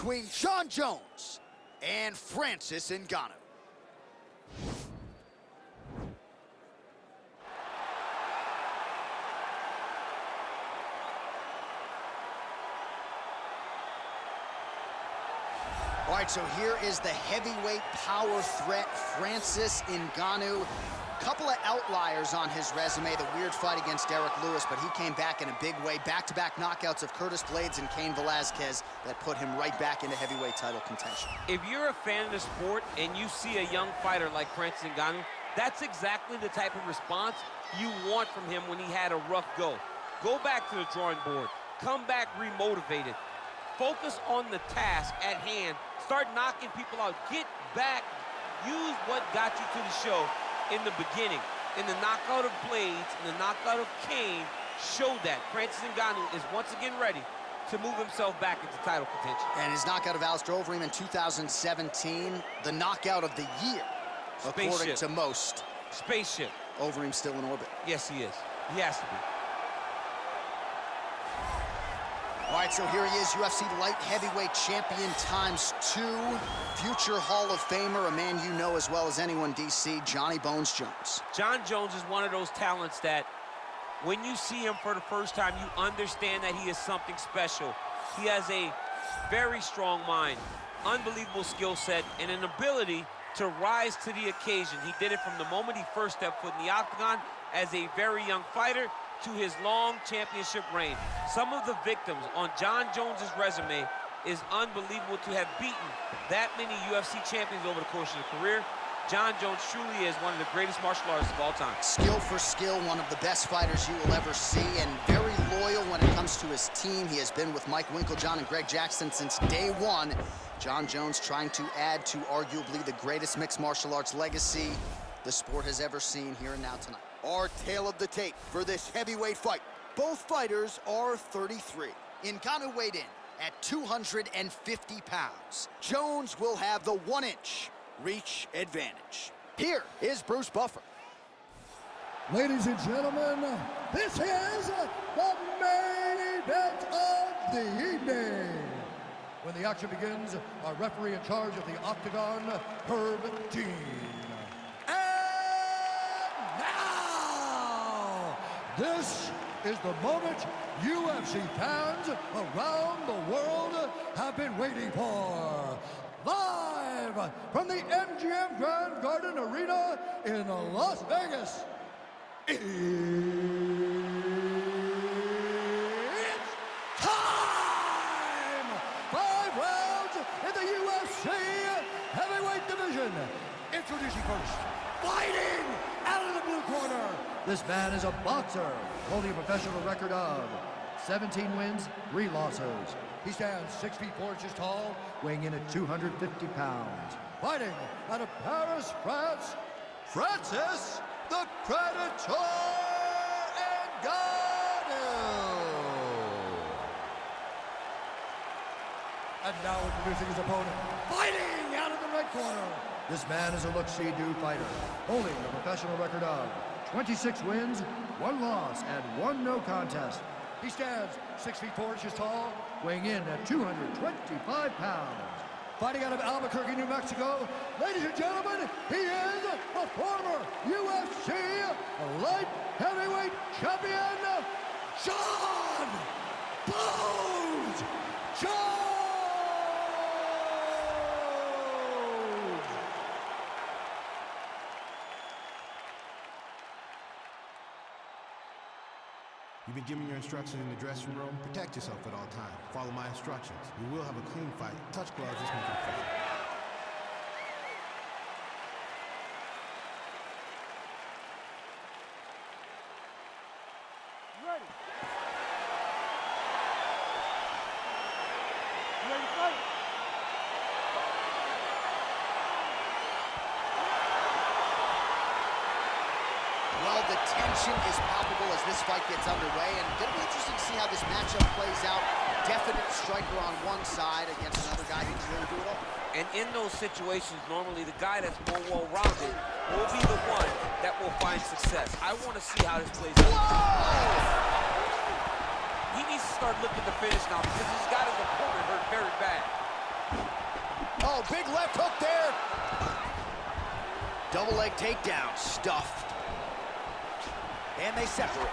between Jon Jones and Francis Ngannou. All right, so here is the heavyweight power threat, Francis Ngannou. Couple of outliers on his resume, the weird fight against Derek Lewis, but he came back in a big way. Back-to-back knockouts of Curtis Blades and Cain Velasquez that put him right back into heavyweight title contention. If you're a fan of the sport and you see a young fighter like Francis Ngannou, that's exactly the type of response you want from him when he had a rough go. Go back to the drawing board, come back remotivated, focus on the task at hand, start knocking people out, get back, use what got you to the show in the beginning. In the knockout of Blades, in the knockout of Cain, showed that. Francis Ngannou is once again ready to move himself back into title contention. And his knockout of Alistair Overeem in 2017, the knockout of the year, according to most. Spaceship. Overeem still in orbit. Yes, he is. He has to be. All right, so here he is, UFC light heavyweight champion ×2, future Hall of Famer, a man you know as well as anyone, DC, Johnny Bones Jones. Jon Jones is one of those talents that when you see him for the first time, you understand that he is something special. He has a very strong mind, unbelievable skill set, and an ability to rise to the occasion. He did it from the moment he first stepped foot in the octagon as a very young fighter to his long championship reign. Some of the victims on Jon Jones's resume is unbelievable to have beaten that many UFC champions over the course of the career. Jon Jones truly is one of the greatest martial artists of all time. Skill for skill, one of the best fighters you will ever see, and very loyal when it comes to his team. He has been with Mike Winkeljohn and Greg Jackson since day one. Jon Jones trying to add to arguably the greatest mixed martial arts legacy the sport has ever seen here and now tonight. Our tale of the tape for this heavyweight fight. Both fighters are 33. Ngannou weighed in at 250 pounds. Jones will have the 1-inch reach advantage. Here is Bruce Buffer. Ladies and gentlemen, this is the main event of the evening. When the action begins, our referee in charge of the Octagon, Herb Dean. This is the moment UFC fans around the world have been waiting for. Live from the MGM Grand Garden Arena in Las Vegas. It's time! 5 rounds in the UFC heavyweight division. Introducing first, fighting out of the blue corner. This man is a boxer, holding a professional record of 17 wins, 3 losses. He stands 6 feet 4 inches tall, weighing in at 250 pounds. Fighting out of Paris, France, Francis the Predator Ngannou. And now introducing his opponent, fighting out of the red corner. This man is a look-see-do fighter, holding a professional record of 26 wins, 1 loss, and 1 no contest. He stands 6 feet 4 inches tall, weighing in at 225 pounds. Fighting out of Albuquerque, New Mexico, ladies and gentlemen, he is a former UFC light heavyweight champion, Jon Bones Jones! You've been given your instructions in the dressing room. Protect yourself at all times. Follow my instructions. We will have a clean fight. Touch gloves, let's make it fair. Ready? You ready to fight? Well, the tension is palpable as this fight gets underway, and it's going to be interesting to see how this matchup plays out. Definite striker on one side against another guy who can really do it all. And in those situations, normally the guy that's more well-rounded will be the one that will find success. I want to see how this plays out. Whoa! He needs to start looking to finish now because he's got his opponent hurt very bad. Oh, big left hook there. Double leg takedown, stuffed. And they separate.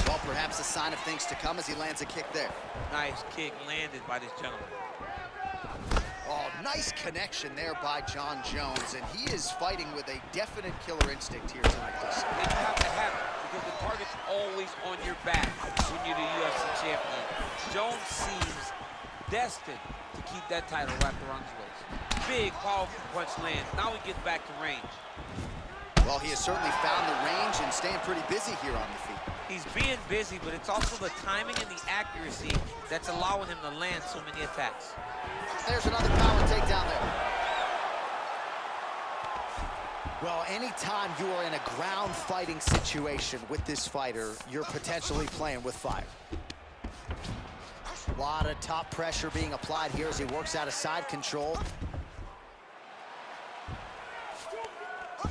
Well, perhaps a sign of things to come as he lands a kick there. Nice kick landed by this gentleman. Oh, nice connection there by Jon Jones, and he is fighting with a definite killer instinct here tonight. And you have to have it, because the target's always on your back when you're the UFC champion. Jones seems destined to keep that title wrapped around his waist. Big, powerful punch lands. Now he gets back to range. Well, he has certainly found the range and staying pretty busy here on the feet. He's being busy, but it's also the timing and the accuracy that's allowing him to land so many attacks. There's another power takedown there. Well, anytime you are in a ground fighting situation with this fighter, you're potentially playing with fire. A lot of top pressure being applied here as he works out of side control.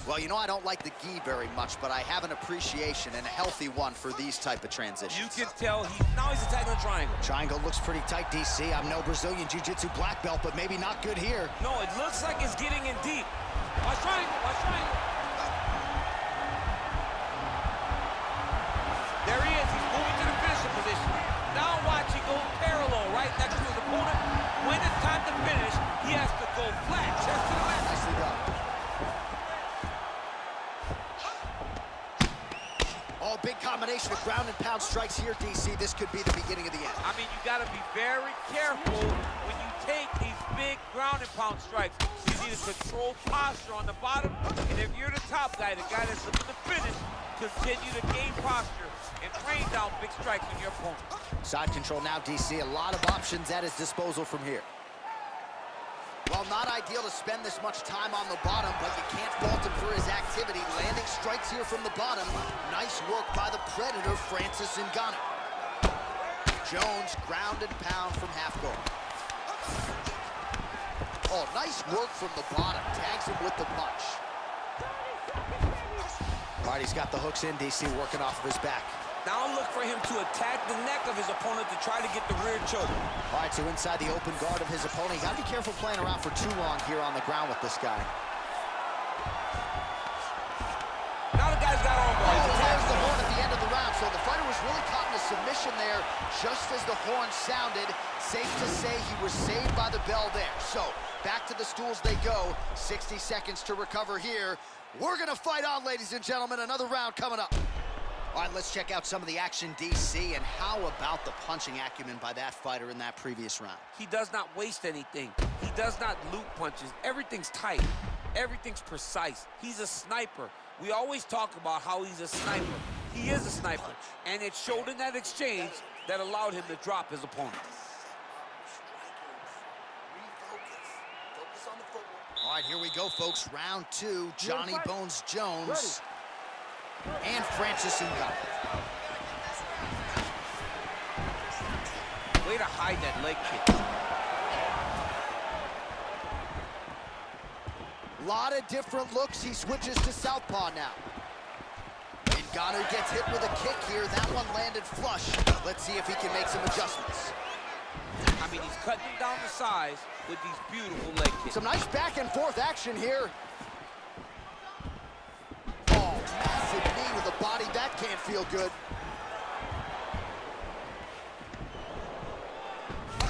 Well, you know, I don't like the gi very much, but I have an appreciation and a healthy one for these type of transitions. You can tell now he's attacking the triangle. Triangle looks pretty tight, DC. I'm no Brazilian Jiu-Jitsu black belt, but maybe not good here. No, it looks like it's getting in deep. Watch triangle, watch triangle. There he is, he's moving to the finishing position. Now watch, he goes parallel right next to his opponent. When it's time to finish, he has to go flat, chest to the left. Nicely done. Oh, big combination of ground and pound strikes here, DC. This could be the beginning of the end. I mean, you got to be very careful when you take these big ground and pound strikes. You need a controlled posture on the bottom, and if you're the top guy, the guy that's looking to finish, continue to gain posture and rain down big strikes on your opponent. Side control now, DC. A lot of options at his disposal from here. Well, not ideal to spend this much time on the bottom, but you can't fault him for his activity. Landing strikes here from the bottom. Nice work by the Predator, Francis Ngannou. Jones, ground and pound from half guard. Oh, nice work from the bottom. Tags him with the punch. All right, he's got the hooks in, DC, working off of his back. Now look for him to attack the neck of his opponent to try to get the rear choke. All right, so inside the open guard of his opponent. You got to be careful playing around for too long here on the ground with this guy. Now the guy's got armbar. Oh, there's the horn at the end of the round. So the fighter was really caught in a submission there just as the horn sounded. Safe to say he was saved by the bell there. So back to the stools they go. 60 seconds to recover here. We're going to fight on, ladies and gentlemen. Another round coming up. All right, let's check out some of the action, DC, and how about the punching acumen by that fighter in that previous round? He does not waste anything. He does not loop punches. Everything's tight. Everything's precise. He's a sniper. We always talk about how he's a sniper. He is a sniper, and it showed in that exchange that allowed him to drop his opponent. All right, here we go, folks. Round two, Johnny Bones Jones and Francis Ngannou. Way to hide that leg kick. A lot of different looks. He switches to southpaw now. Ngannou gets hit with a kick here. That one landed flush. Let's see if he can make some adjustments. I mean, he's cutting him down the size with these beautiful leg kicks. Some nice back and forth action here. Oh, massive knee with a body. That can't feel good.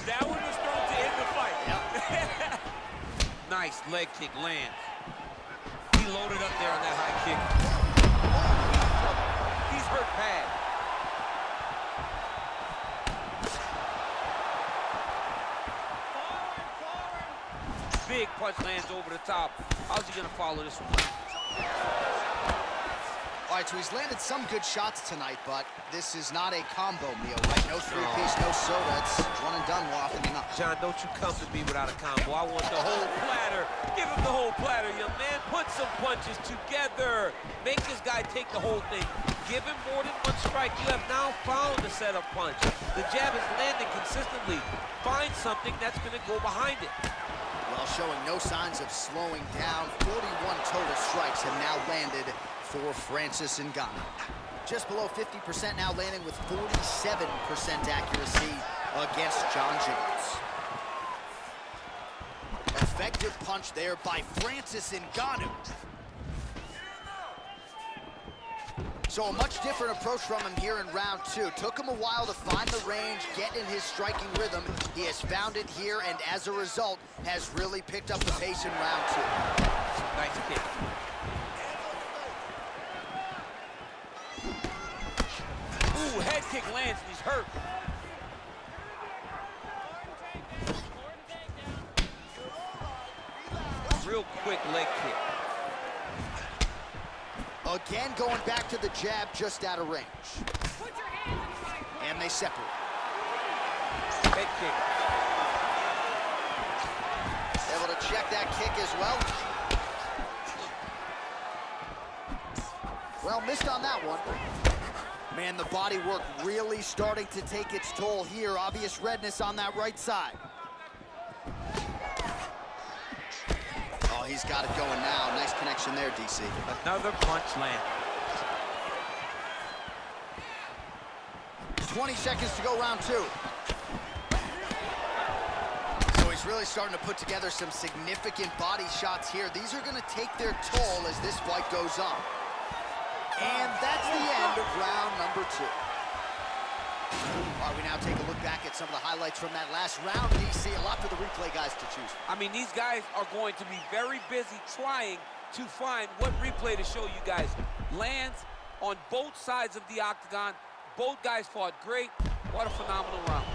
That one was thrown to end the fight. Yep. Nice leg kick lands. He loaded up there on that high kick. He's hurt bad. Big punch lands over the top. How's he gonna follow this one? All right, so he's landed some good shots tonight, but this is not a combo meal, right? No three-piece, no soda. It's one and done more often than not. John, don't you come to me without a combo. I want the whole platter. Give him the whole platter, young man. Put some punches together. Make this guy take the whole thing. Give him more than one strike. You have now found the setup punch. The jab is landing consistently. Find something that's going to go behind it. Well, showing no signs of slowing down. 41 total strikes have now landed for Francis Ngannou. Just below 50% now, landing with 47% accuracy against Jon Jones. effective punch there by Francis Ngannou. So a much different approach from him here in round two. Took him a while to find the range, get in his striking rhythm. He has found it here, and as a result, has really picked up the pace in round two. Nice kick. Ooh, head kick lands, and he's hurt. Real quick leg kick. Again, going back to the jab, just out of range. And they separate. Head kick. Able to check that kick as well. Well, missed on that one. Man, the body work really starting to take its toll here. Obvious redness on that right side. Oh, he's got it going now. Nice connection there, DC. Another punch land. 20 seconds to go, round two. So he's really starting to put together some significant body shots here. These are going to take their toll as this fight goes on. And that's the end of round number two. All right, we now take a look back at some of the highlights from that last round, DC. A lot for the replay guys to choose from. I mean, these guys are going to be very busy trying to find what replay to show you guys. Lands on both sides of the octagon. Both guys fought great. What a phenomenal round.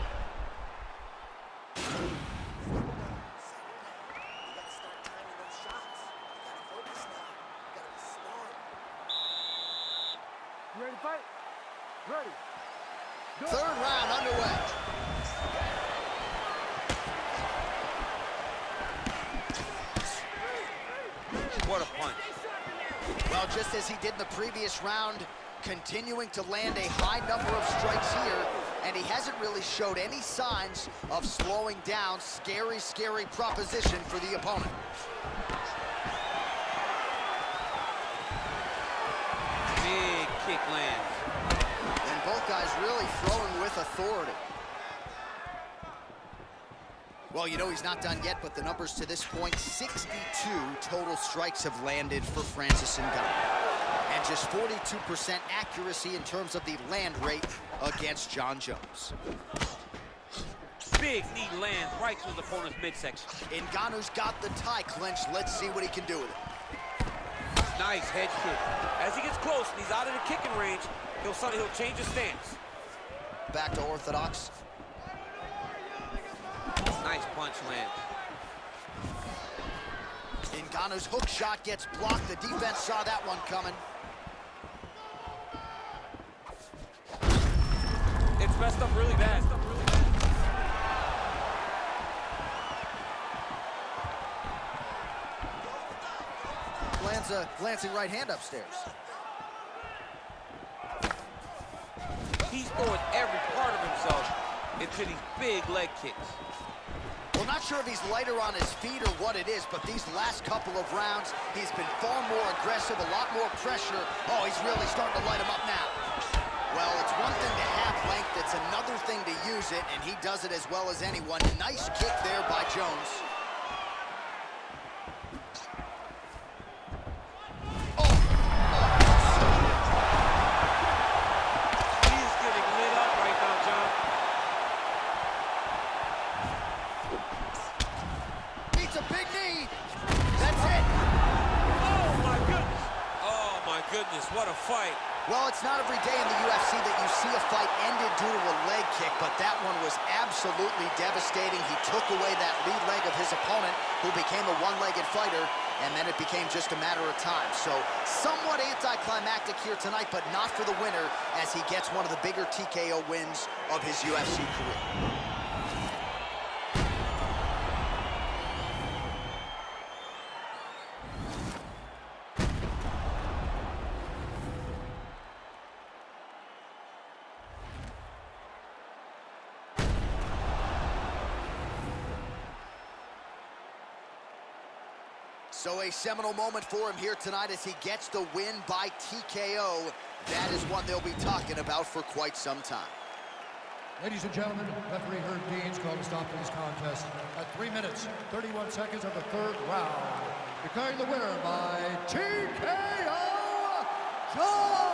Ready to fight? Ready. Go. Third round underway. What a punch. Well, just as he did in the previous round, continuing to land a high number of strikes here, and he hasn't really showed any signs of slowing down. Scary, scary proposition for the opponent. Big kick lands. And both guys really throwing with authority. Well, you know he's not done yet, but the numbers to this point, 62 total strikes have landed for Francis Ngannou. And just 42% accuracy in terms of the land rate against Jon Jones. Big knee lands right to his opponent's midsection. Ngannou's got the tie clenched. Let's see what he can do with it. Nice head kick. As he gets close and he's out of the kicking range, he'll change his stance. Back to orthodox. Nice punch lands. Ngannou's hook shot gets blocked. The defense saw that one coming. It's messed up really bad. Lands a glancing right hand upstairs. He's throwing every part of himself into these big leg kicks. Well, not sure if he's lighter on his feet or what it is, but these last couple of rounds, he's been far more aggressive, a lot more pressure. Oh, he's really starting to light him up now. Well, it's one thing to have length, it's another thing to use it, and he does it as well as anyone. Nice kick there by Jones. What a fight. Well, it's not every day in the UFC that you see a fight ended due to a leg kick, but that one was absolutely devastating. He took away that lead leg of his opponent, who became a one-legged fighter, and then it became just a matter of time. So somewhat anticlimactic here tonight, but not for the winner, as he gets one of the bigger TKO wins of his UFC career. So a seminal moment for him here tonight as he gets the win by TKO. That is one they'll be talking about for quite some time. Ladies and gentlemen, referee Herb Deans called a stop to this contest at 3 minutes, 31 seconds of the third round. Declaring the winner by TKO, Jon